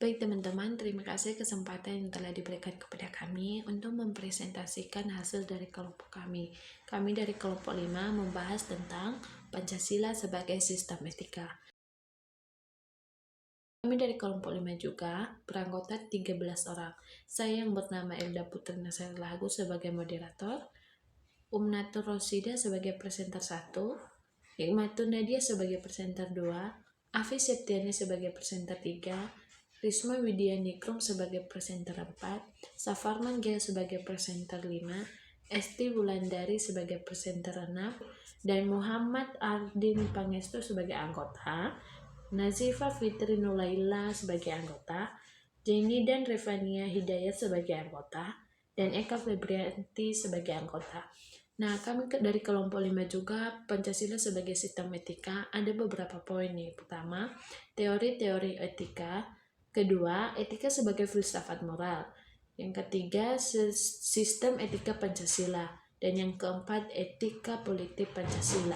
Baik teman-teman, terima kasih kesempatan yang telah diberikan kepada kami untuk mempresentasikan hasil dari kelompok kami. Kami dari kelompok 5 membahas tentang Pancasila sebagai sistem etika. Kami dari kelompok 5 juga beranggota 13 orang. Saya yang bernama Elda Putri Nasir Lagu sebagai moderator, Umnatur Rosida sebagai presenter 1, Hikmatun Nadia sebagai presenter 2, Afi Septiani sebagai presenter 3, Risma Widya Nikrum sebagai presenter 4, Safarman Gia sebagai presenter 5, Esti Wulandari sebagai presenter 6, dan Muhammad Ardin Pangestu sebagai anggota, Nazifa Fitri Nulaila sebagai anggota, Jenny dan Revania Hidayat sebagai anggota, dan Eka Febrianti sebagai anggota. Nah, kami dari kelompok 5 juga Pancasila sebagai sistem etika ada beberapa poin nih. Pertama, teori-teori etika. Kedua, etika sebagai filsafat moral. Yang ketiga, sistem etika Pancasila. Dan yang keempat, etika politik Pancasila.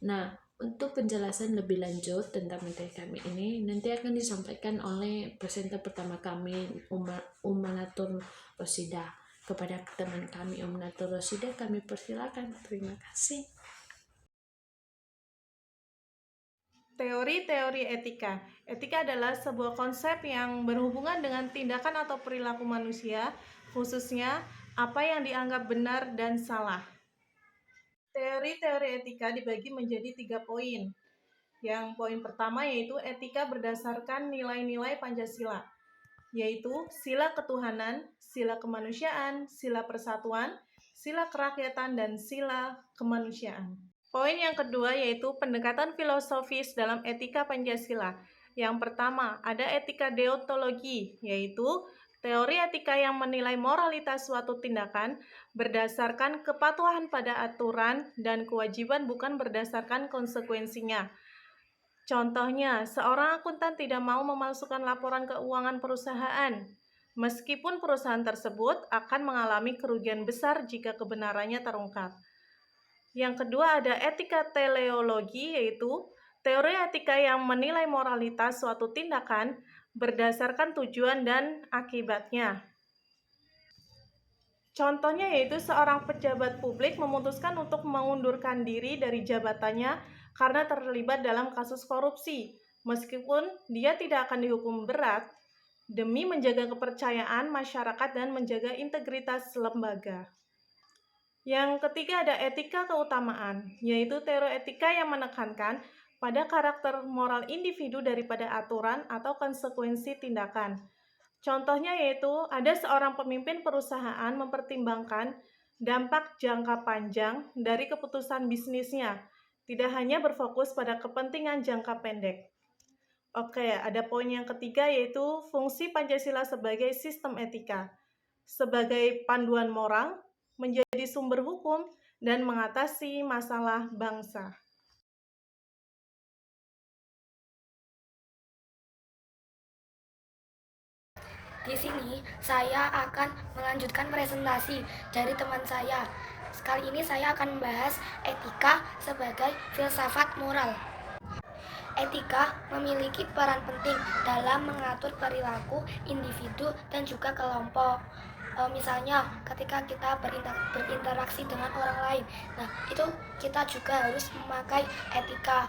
Nah, untuk penjelasan lebih lanjut tentang materi kami ini nanti akan disampaikan oleh presenter pertama kami, Umanatur Rosida. Kepada teman kami Umnatur Rosida kami persilakan. Terima kasih. Teori-teori etika. Etika adalah sebuah konsep yang berhubungan dengan tindakan atau perilaku manusia, khususnya apa yang dianggap benar dan salah. Teori-teori etika dibagi menjadi 3 poin. Yang poin pertama yaitu etika berdasarkan nilai-nilai Pancasila, yaitu sila ketuhanan, sila kemanusiaan, sila persatuan, sila kerakyatan, dan sila kemanusiaan. Poin yang kedua yaitu pendekatan filosofis dalam etika Pancasila. Yang pertama, ada etika deontologi, yaitu teori etika yang menilai moralitas suatu tindakan berdasarkan kepatuhan pada aturan dan kewajiban bukan berdasarkan konsekuensinya. Contohnya, seorang akuntan tidak mau memalsukan laporan keuangan perusahaan, meskipun perusahaan tersebut akan mengalami kerugian besar jika kebenarannya terungkap. Yang kedua ada etika teleologi, yaitu teori etika yang menilai moralitas suatu tindakan berdasarkan tujuan dan akibatnya. Contohnya yaitu seorang pejabat publik memutuskan untuk mengundurkan diri dari jabatannya karena terlibat dalam kasus korupsi, meskipun dia tidak akan dihukum berat, demi menjaga kepercayaan masyarakat dan menjaga integritas lembaga. Yang ketiga ada etika keutamaan, yaitu teori etika yang menekankan pada karakter moral individu daripada aturan atau konsekuensi tindakan. Contohnya yaitu ada seorang pemimpin perusahaan mempertimbangkan dampak jangka panjang dari keputusan bisnisnya, tidak hanya berfokus pada kepentingan jangka pendek. Oke, ada poin yang ketiga yaitu fungsi Pancasila sebagai sistem etika, sebagai panduan moral, menjadi sumber hukum, dan mengatasi masalah bangsa. Di sini saya akan melanjutkan presentasi dari teman saya. Sekali ini saya akan membahas etika sebagai filsafat moral. Etika memiliki peran penting dalam mengatur perilaku individu dan juga kelompok. Misalnya ketika kita berinteraksi dengan orang lain, nah itu kita juga harus memakai etika.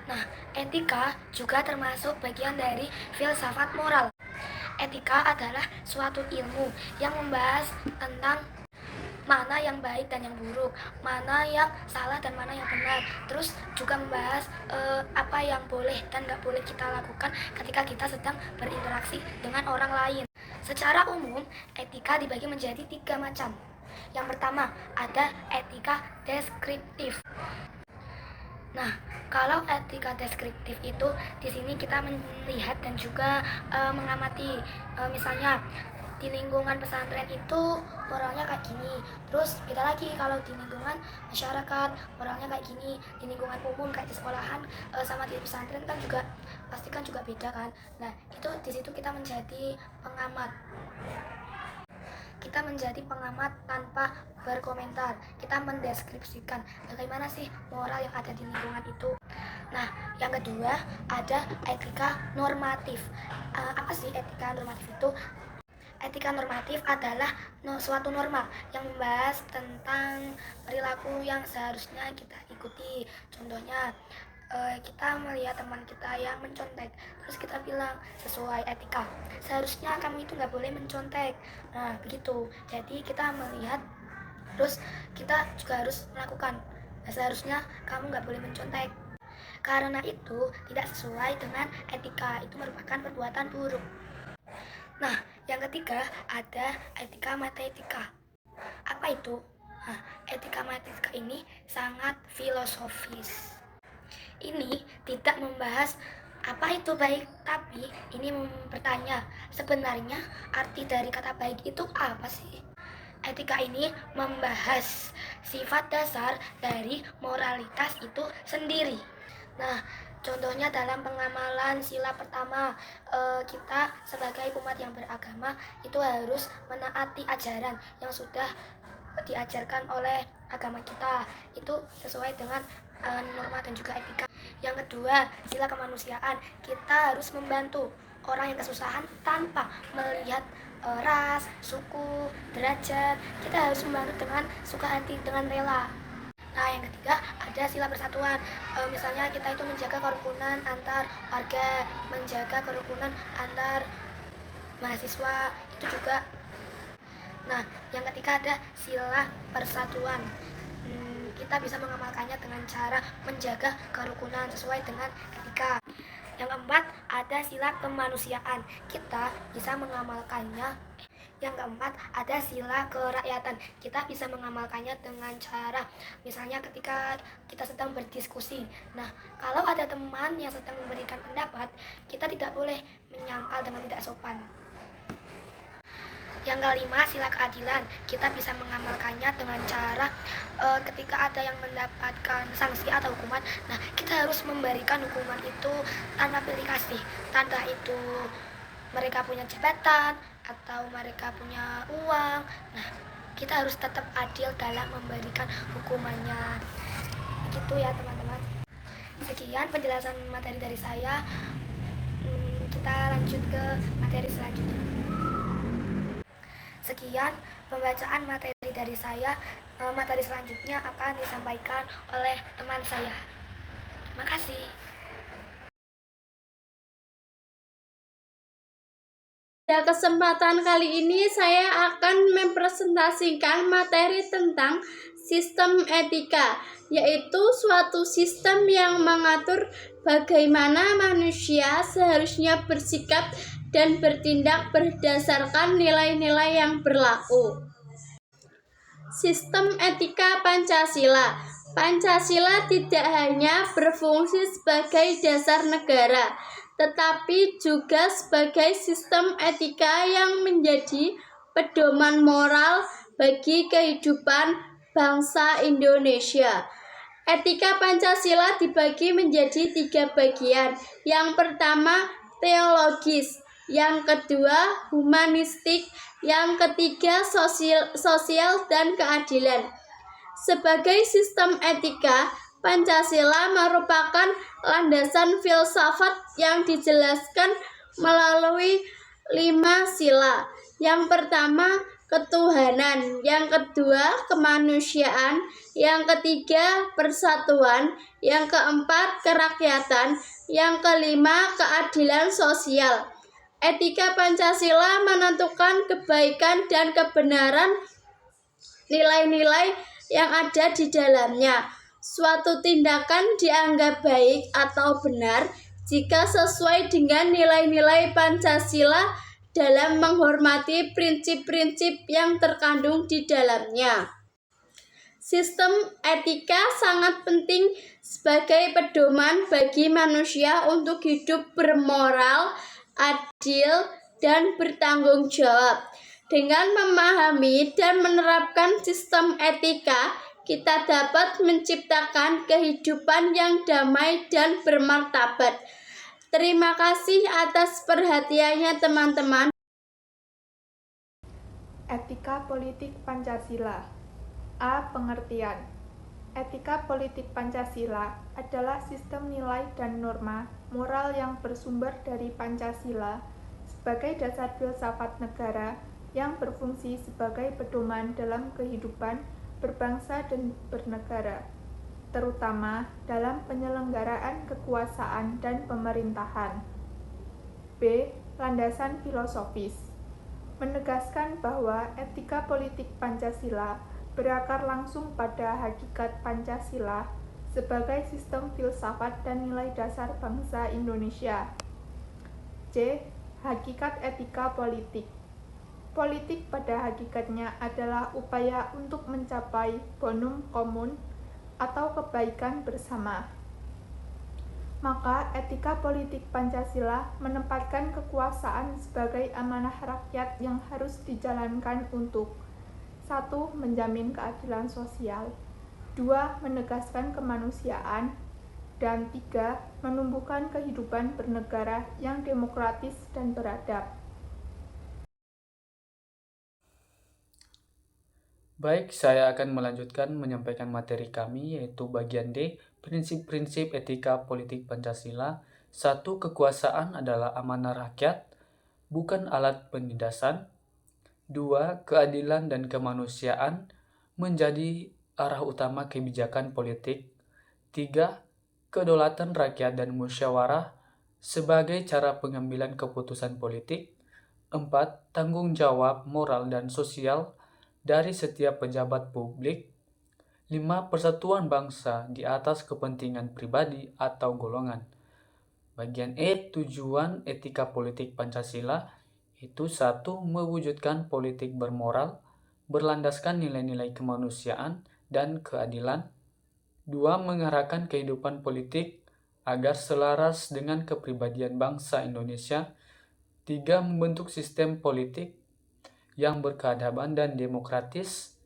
Nah, etika juga termasuk bagian dari filsafat moral. Etika adalah suatu ilmu yang membahas tentang mana yang baik dan yang buruk, mana yang salah dan mana yang benar. Terus juga membahas apa yang boleh dan nggak boleh kita lakukan ketika kita sedang berinteraksi dengan orang lain. Secara umum, etika dibagi menjadi 3 macam. Yang pertama, ada etika deskriptif. Nah, kalau etika deskriptif itu di sini kita melihat dan juga mengamati, misalnya di lingkungan pesantren itu moralnya kayak gini. Terus beda lagi kalau di lingkungan masyarakat moralnya kayak gini. Di lingkungan umum kayak di sekolahan sama di pesantren kan juga pasti kan juga beda kan. Nah, itu di situ kita menjadi pengamat. Kita menjadi pengamat tanpa berkomentar. Kita mendeskripsikan bagaimana sih moral yang ada di lingkungan itu. Nah, yang kedua ada etika normatif. Apa sih etika normatif itu? Etika normatif adalah suatu norma yang membahas tentang perilaku yang seharusnya kita ikuti. Contohnya, kita melihat teman kita yang mencontek, terus kita bilang sesuai etika, seharusnya kamu itu nggak boleh mencontek. Nah, begitu. Jadi kita melihat, terus kita juga harus melakukan. Nah, seharusnya kamu nggak boleh mencontek. Karena itu tidak sesuai dengan etika, itu merupakan perbuatan buruk. Nah, yang ketiga ada etika matematika. Apa itu? Nah, etika matematika ini sangat filosofis. Ini tidak membahas apa itu baik, tapi ini bertanya, sebenarnya arti dari kata baik itu apa sih? Etika ini membahas sifat dasar dari moralitas itu sendiri. Nah, contohnya dalam pengamalan sila pertama, kita sebagai umat yang beragama itu harus menaati ajaran yang sudah diajarkan oleh agama kita. Itu sesuai dengan norma dan juga etika. Yang kedua, sila kemanusiaan. Kita harus membantu orang yang kesusahan tanpa melihat ras, suku, derajat. Kita harus membantu dengan suka hati, dengan rela. Nah, yang ketiga ada sila persatuan. Misalnya kita itu menjaga kerukunan antar warga, menjaga kerukunan antar mahasiswa, itu juga. Nah, yang ketiga ada sila persatuan. Kita bisa mengamalkannya dengan cara menjaga kerukunan sesuai dengan etika. Yang keempat ada sila kemanusiaan. Kita bisa mengamalkannya. Yang keempat ada sila kerakyatan. Kita bisa mengamalkannya dengan cara, misalnya ketika kita sedang berdiskusi. Nah, kalau ada teman yang sedang memberikan pendapat, kita tidak boleh menyangkal dengan tidak sopan. Yang kelima, sila keadilan. Kita bisa mengamalkannya dengan cara ketika ada yang mendapatkan sanksi atau hukuman, nah kita harus memberikan hukuman itu tanpa pilih kasih, tanpa itu mereka punya jabatan atau mereka punya uang. Nah, kita harus tetap adil dalam memberikan hukumannya. Begitu ya teman-teman. Sekian penjelasan materi dari saya. Kita lanjut ke materi selanjutnya. Sekian pembacaan materi dari saya. Materi selanjutnya akan disampaikan oleh teman saya. Terima kasih. Pada kesempatan kali ini saya akan mempresentasikan materi tentang sistem etika, yaitu suatu sistem yang mengatur bagaimana manusia seharusnya bersikap dan bertindak berdasarkan nilai-nilai yang berlaku. Sistem etika Pancasila. Pancasila tidak hanya berfungsi sebagai dasar negara, tetapi juga sebagai sistem etika yang menjadi pedoman moral bagi kehidupan bangsa Indonesia. Etika Pancasila dibagi menjadi 3 bagian. Yang pertama, teologis. Yang kedua, humanistik. Yang ketiga, sosial dan keadilan. Sebagai sistem etika, Pancasila merupakan landasan filsafat yang dijelaskan melalui 5 sila. Yang pertama, ketuhanan. Yang kedua, kemanusiaan. Yang ketiga, persatuan. Yang keempat, kerakyatan. Yang kelima, keadilan sosial. Etika Pancasila menentukan kebaikan dan kebenaran nilai-nilai yang ada di dalamnya. Suatu tindakan dianggap baik atau benar jika sesuai dengan nilai-nilai Pancasila dalam menghormati prinsip-prinsip yang terkandung di dalamnya. Sistem etika sangat penting sebagai pedoman bagi manusia untuk hidup bermoral, adil, dan bertanggung jawab. Dengan memahami dan menerapkan sistem etika, kita dapat menciptakan kehidupan yang damai dan bermartabat. Terima kasih atas perhatiannya teman-teman. Etika politik Pancasila. A. Pengertian. Etika politik Pancasila adalah sistem nilai dan norma moral yang bersumber dari Pancasila sebagai dasar filsafat negara yang berfungsi sebagai pedoman dalam kehidupan berbangsa dan bernegara, terutama dalam penyelenggaraan kekuasaan dan pemerintahan. B. Landasan filosofis menegaskan bahwa etika politik Pancasila berakar langsung pada hakikat Pancasila sebagai sistem filsafat dan nilai dasar bangsa Indonesia. C. Hakikat etika politik. Politik pada hakikatnya adalah upaya untuk mencapai bonum komun atau kebaikan bersama. Maka etika politik Pancasila menempatkan kekuasaan sebagai amanah rakyat yang harus dijalankan untuk 1. Menjamin keadilan sosial, 2. Menegaskan kemanusiaan, dan 3. Menumbuhkan kehidupan bernegara yang demokratis dan beradab. Baik, saya akan melanjutkan menyampaikan materi kami, yaitu bagian D, prinsip-prinsip etika politik Pancasila. 1. Kekuasaan adalah amanah rakyat, bukan alat penindasan. 2. Keadilan dan kemanusiaan menjadi arah utama kebijakan politik. 3. Kedaulatan rakyat dan musyawarah sebagai cara pengambilan keputusan politik. 4. Tanggung jawab moral dan sosial dari setiap pejabat publik. 5. Persatuan bangsa di atas kepentingan pribadi atau golongan. Bagian E, tujuan etika politik Pancasila itu 1. Mewujudkan politik bermoral, berlandaskan nilai-nilai kemanusiaan dan keadilan. 2. Mengarahkan kehidupan politik agar selaras dengan kepribadian bangsa Indonesia. 3. Membentuk sistem politik yang berkeadaban dan demokratis.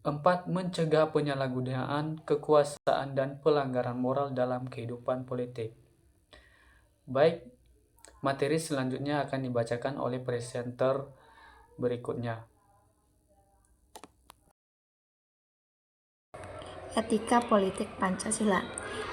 4. Mencegah penyalahgunaan kekuasaan dan pelanggaran moral dalam kehidupan politik. Baik, materi selanjutnya akan dibacakan oleh presenter berikutnya. Etika politik Pancasila.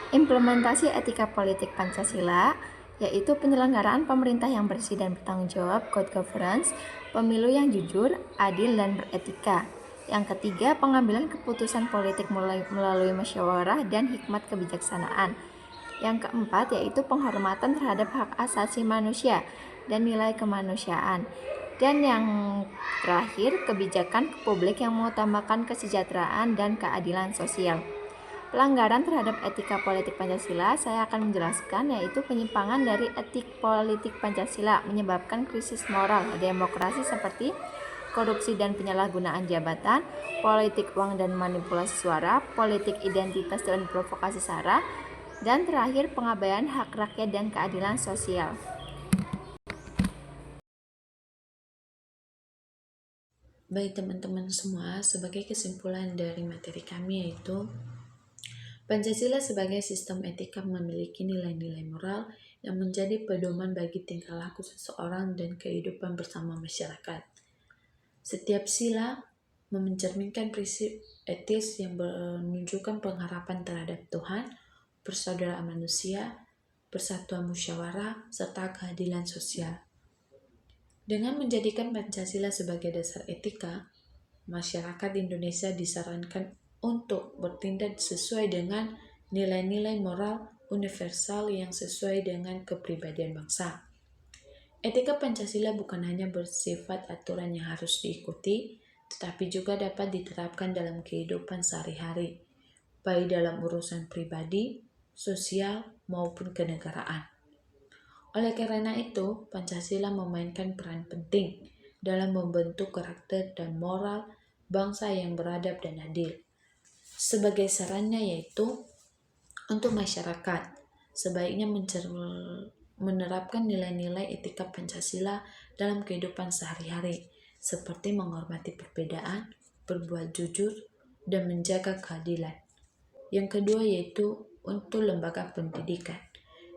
Implementasi etika politik Pancasila yaitu penyelenggaraan pemerintah yang bersih dan bertanggung jawab, good governance, pemilu yang jujur, adil, dan beretika. Yang ketiga, pengambilan keputusan politik melalui musyawarah dan hikmat kebijaksanaan. Yang keempat, yaitu penghormatan terhadap hak asasi manusia dan nilai kemanusiaan. Dan yang terakhir, kebijakan publik yang mengutamakan kesejahteraan dan keadilan sosial. Pelanggaran terhadap etika politik Pancasila saya akan menjelaskan, yaitu penyimpangan dari etik politik Pancasila menyebabkan krisis moral demokrasi seperti korupsi dan penyalahgunaan jabatan, politik uang dan manipulasi suara, politik identitas dan provokasi sara, dan terakhir pengabaian hak rakyat dan keadilan sosial. Baik teman-teman semua, sebagai kesimpulan dari materi kami yaitu Pancasila sebagai sistem etika memiliki nilai-nilai moral yang menjadi pedoman bagi tingkah laku seseorang dan kehidupan bersama masyarakat. Setiap sila mencerminkan prinsip etis yang menunjukkan pengharapan terhadap Tuhan, persaudaraan manusia, persatuan musyawarah, serta keadilan sosial. Dengan menjadikan Pancasila sebagai dasar etika, masyarakat Indonesia disarankan untuk bertindak sesuai dengan nilai-nilai moral universal yang sesuai dengan kepribadian bangsa. Etika Pancasila bukan hanya bersifat aturan yang harus diikuti, tetapi juga dapat diterapkan dalam kehidupan sehari-hari, baik dalam urusan pribadi, sosial, maupun kenegaraan. Oleh karena itu, Pancasila memainkan peran penting dalam membentuk karakter dan moral bangsa yang beradab dan adil. Sebagai sarannya yaitu untuk masyarakat, sebaiknya menerapkan nilai-nilai etika Pancasila dalam kehidupan sehari-hari, seperti menghormati perbedaan, berbuat jujur, dan menjaga keadilan. Yang kedua yaitu untuk lembaga pendidikan.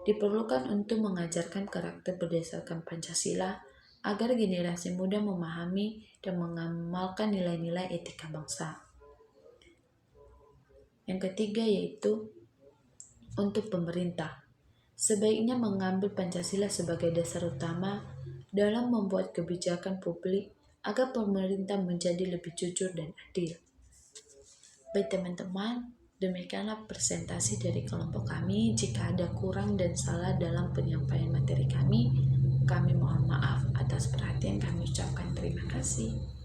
Diperlukan untuk mengajarkan karakter berdasarkan Pancasila agar generasi muda memahami dan mengamalkan nilai-nilai etika bangsa. Yang ketiga yaitu untuk pemerintah. Sebaiknya mengambil Pancasila sebagai dasar utama dalam membuat kebijakan publik agar pemerintah menjadi lebih jujur dan adil. Baik teman-teman, demikianlah presentasi dari kelompok kami. Jika ada kurang dan salah dalam penyampaian materi kami mohon maaf. Atas perhatian kami ucapkan terima kasih.